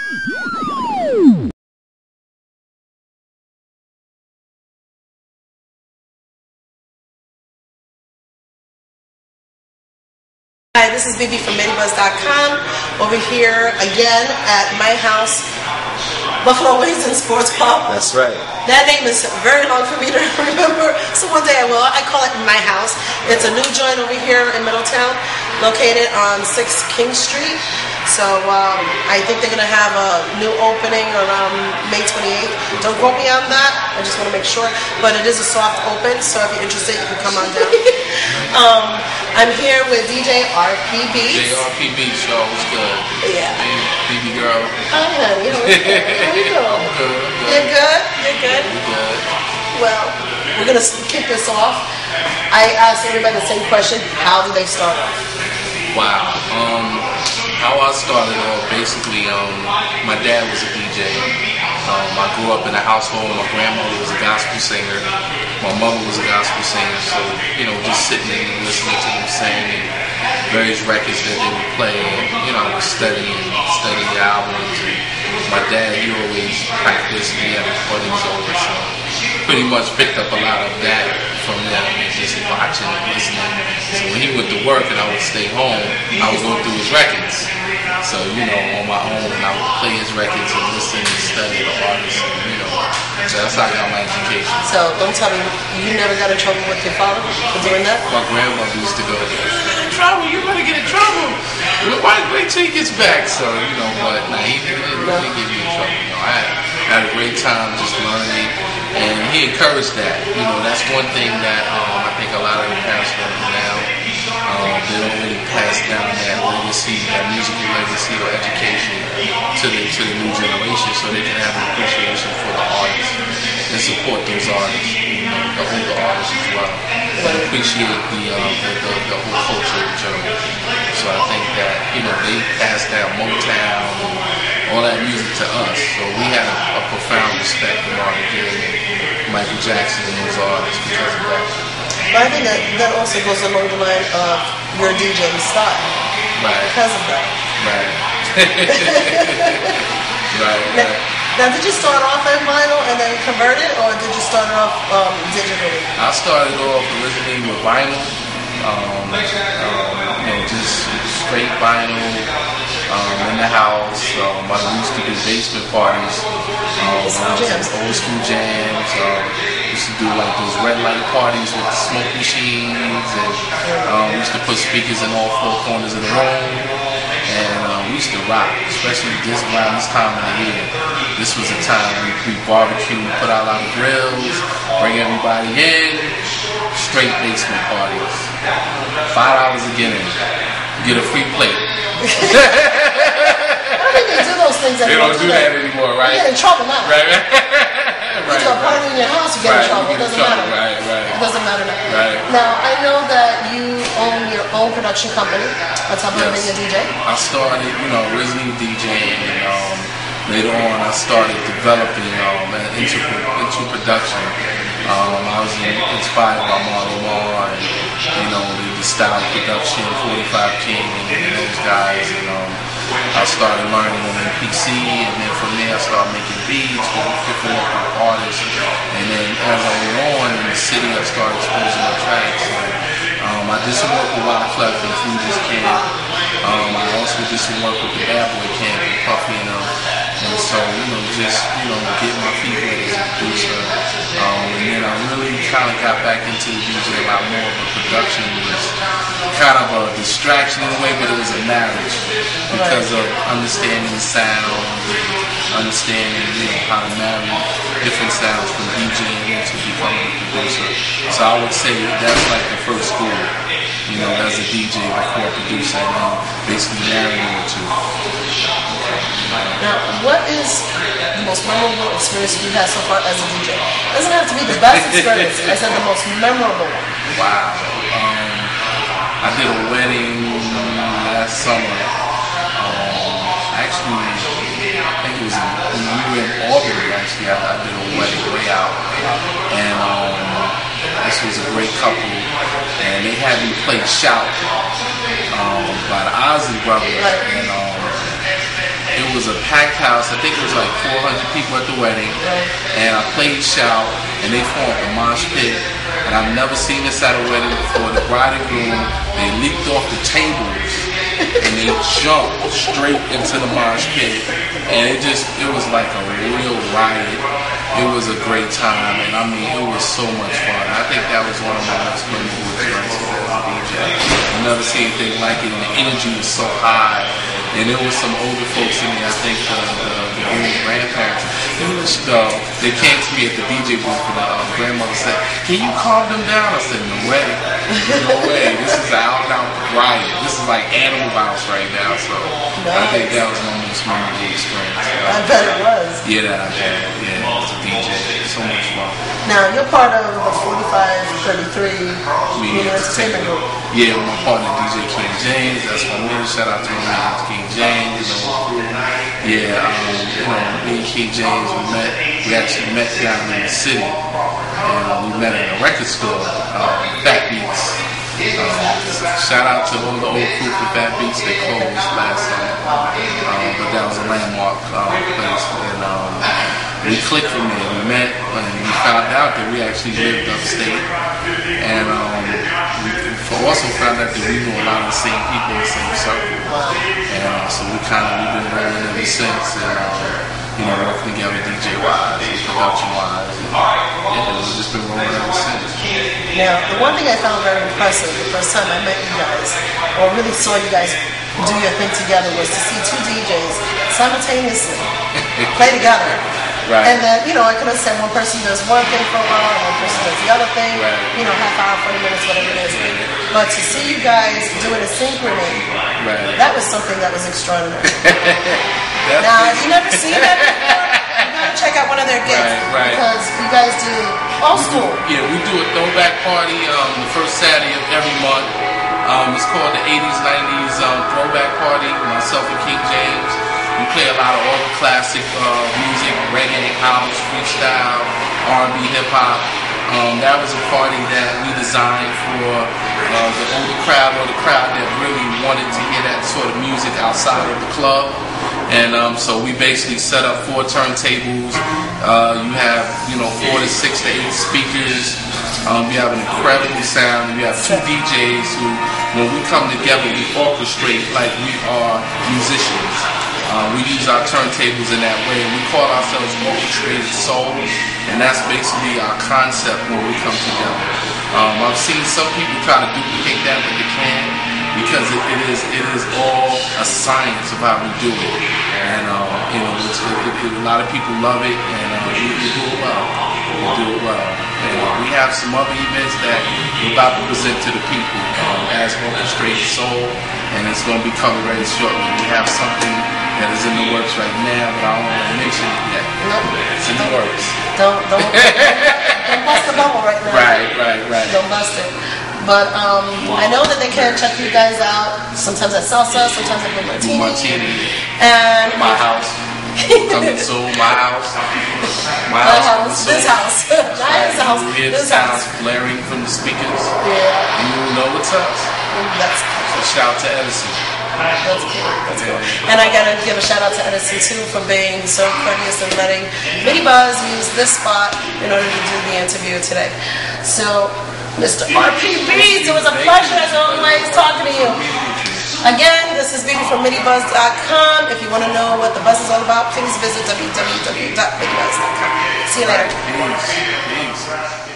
Hi, this is Middie from MiddieBuzz.com over here again at my house, Buffalo Wings and Sports Pub. That's right. That name is very long for me to remember, so one day I will. I call it my house. It's a new joint over here in Middletown, located on 6 King Street. So I think they're going to have a new opening around May 28th. Don't quote me on that. I just want to make sure. But it is a soft open, so if you're interested, you can come on down. I'm here with DJ RPB. RPB show was good. Yeah. BB girl. Hi, honey. How are you? I'm good. You're good? You're good? You're good. Well, we're going to kick this off. I asked everybody the same question. How did they start off? Wow. How I started off, basically, my dad was a DJ. I grew up in a household. My grandmother was a gospel singer. My mother was a gospel singer. So, just sitting and listening to them sing and various records that they would play. And, I was studying the albums. And my dad, he always practiced. He had recordings over. So pretty much picked up a lot of that from them and just watching and listening. So when he went to work and I would stay home, I would go through his records. So, on my own, I would play his records and listen and study the artists. And, so that's how I got my education. So don't tell me you never got in trouble with your father for doing that? My grandmother used to go, "You get in trouble, you better get in trouble. Wait till he gets back." So, but he didn't really get me in trouble. I had a great time just learning. And he encouraged that. That's one thing that I think a lot of the parents don't do now. They don't really pass down that legacy, that musical legacy or education to the new generation, so they can have an appreciation for the artists and support those artists, the older artists as well, and appreciate the whole culture in general. So I think that they passed down Motown and all that music to us. So we had a profound respect for Marvin Gaye, Michael Jackson, and those artists because of that. But I think that also goes along the line of your DJing style. Right. Because of that. Right. right. Now, did you start off in vinyl and then convert it, or did you start off digitally? I started off originally with vinyl. Just straight vinyl in the house. I used to do basement parties. Old school jams. Used to do like those red light parties with the smoke machines, and used to put speakers in all 4 corners of the room. And we used to rock, especially around this time of the year. This was a time we barbecue, put out a lot of grills, bring everybody in, straight basement parties. $5 a guinea, get a free plate. I don't think they do those things anymore. They don't do that anymore, right? You get in trouble now. Right. You do a party in your house, you get in trouble. It doesn't matter. Right. It doesn't matter now. Right. Now, I know that you own your own production company on top of being a DJ. I started, originally DJing, and later on I started developing into production. I was inspired by Marlon Moore and, the style of production, 45 King and those guys. And I started learning on MPC, and then from there I started making beats with different local artists. And then as I went on in the city, I started exposing my tracks. And, I did some work with Wyclef and Fuji's Camp. I also did some work with the Bad Boy Camp and Puffy and them. And so, just getting my feet wet as a producer. And then I really kind of got back into the DJ a lot more. But production was kind of a distraction in a way, but it was a marriage because of understanding the sound, understanding how to marry different sounds from DJing into becoming a producer. So I would say that's like the first school, as a DJ before producing, and basically marrying the two. Now, what is the most memorable experience you had so far as a DJ? It doesn't have to be the best experience. I said the most memorable one. Wow. I did a wedding last summer. Actually, I think it was when we were in Albany. Actually, I did a wedding way out, and this was a great couple, and they had me play "Shout" by the Ozzy Brothers, and it was a packed house. I think it was like 400 people at the wedding. And I played shout, and they formed a mosh pit. And I've never seen this at a wedding before. The bride and groom, they leaped off the tables and they jumped straight into the mosh pit. And it was like a real riot. It was a great time, and I mean, it was so much fun. I think that was one of my most memorable experiences as a DJ. I never seen anything like it, and the energy was so high. And there was some older folks in there, I think the groom's grandparents. They came to me at the DJ booth, and the grandmother said, "Can you calm them down?" I said, "No way. No way. This is an out-and-out riot. This is like Animal House right now." So I think that was my most memorable experience. I bet it was. Yeah, that I had. Yeah, as a DJ. So much fun. Now, you're part of the 4533 Media Entertainment Group. Yeah, my partner DJ King James. That's my man. Shout out to my man King James. Yeah, me and King James, we actually met down in the city. And we met at a record store, Fat Beats. Shout out to all the old crew for Fat Beats. They closed last time. But that was a landmark place. And we clicked from there. We met and we found out that we actually lived upstate. And we also found out that we knew a lot of the same people in the same circle. And so we've been rolling ever since. And working together DJ-wise and production-wise. And we've just been rolling ever since. Now, the one thing I found very impressive the first time I met you guys, or really saw you guys do your thing together, was to see two DJs simultaneously play together. Right. And then, I could understand one person does one thing for a while, one person does the other thing, right. Half hour, 40 minutes, whatever it is. But to see you guys do it in synchrony, right. That was something that was extraordinary. Now, if you never seen that before, you gotta check out one of their gigs. Right. Because you guys do old school. Yeah, we do a throwback party the first Saturday of every month. It's called the 80s, 90s throwback party. Myself and King James. We play a lot of all the classic music, reggae, house, freestyle, R&B, hip-hop. That was a party that we designed for the older crowd, or the crowd that really wanted to hear that sort of music outside of the club. And so we basically set up 4 turntables. You have 4 to 6 to 8 speakers. You have an incredible sound. You have 2 DJs who, when we come together, we orchestrate like we are musicians. We use our turntables in that way, and we call ourselves Orchestrated Soul, and that's basically our concept when we come together. I've seen some people try to duplicate that, but they can't, because it is all a science of how we do it. And a lot of people love it, and we do it well. We do it well. And we have some other events that we're about to present to the people as Orchestrated Soul, and it's going to be coming very shortly. We have something that is in the works right now, but I don't want to mention it yet. Nope. It's in the works. Don't bust the bubble right now. Right. Don't bust it. But I know that they can check you guys out. Sometimes at Salsa, sometimes at Blue Martini. And my house. Coming soon. My house. This house. Not his house. You hear the sounds blaring from the speakers. Yeah. And you will know it's us. That's so shout out to Edison. That's cool. And I gotta give a shout out to Edison too for being so courteous and letting Middie Buzz use this spot in order to do the interview today. So, Mr. RPB, it was a pleasure as always talking to you. Again, this is Middie from MiddieBuzz.com. If you want to know what the buzz is all about, please visit www.MiddieBuzz.com. See you later. Peace.